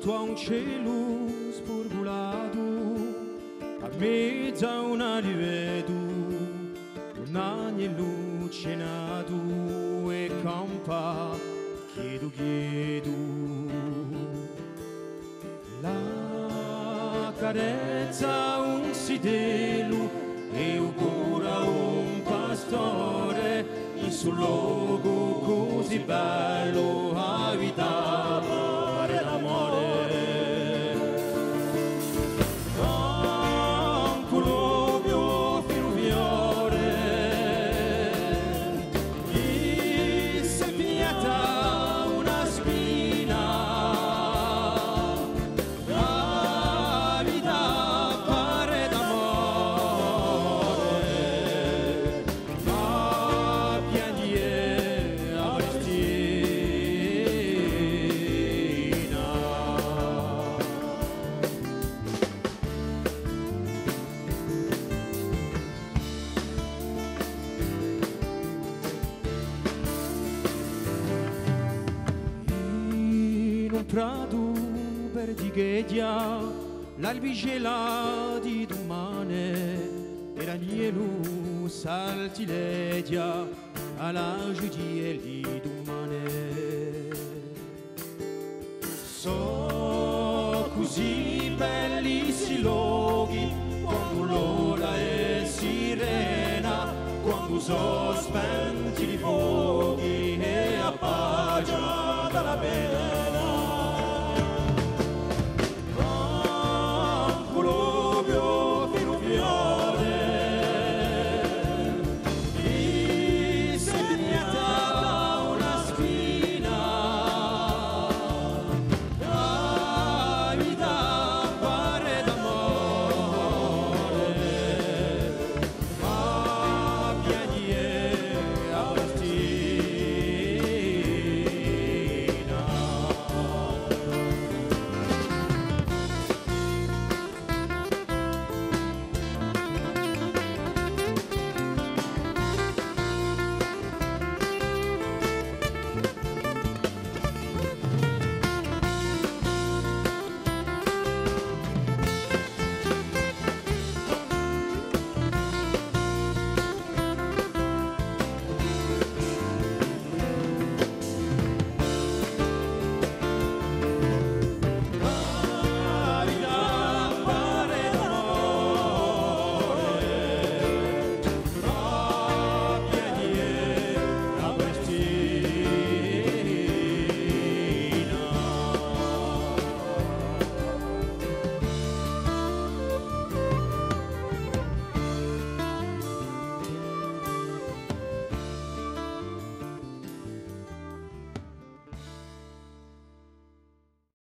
sotto a un cielo sporgulato, a mezzo a una rivedo, un agnello cenato e campa, chiedo. La carezza un sidelo e ancora un pastore in sul luogo così bello abitare l'amore. Anche l'ovio fiumiore e se fiata una spina la vita pare d'amore, ma piagne a Cristina. In un prato perdighedia l'albigela di domane e l'agnello saltiledia alla giudie di domane. So così bellissimi luoghi quando l'ora è sirena, quando so spenti di fuoco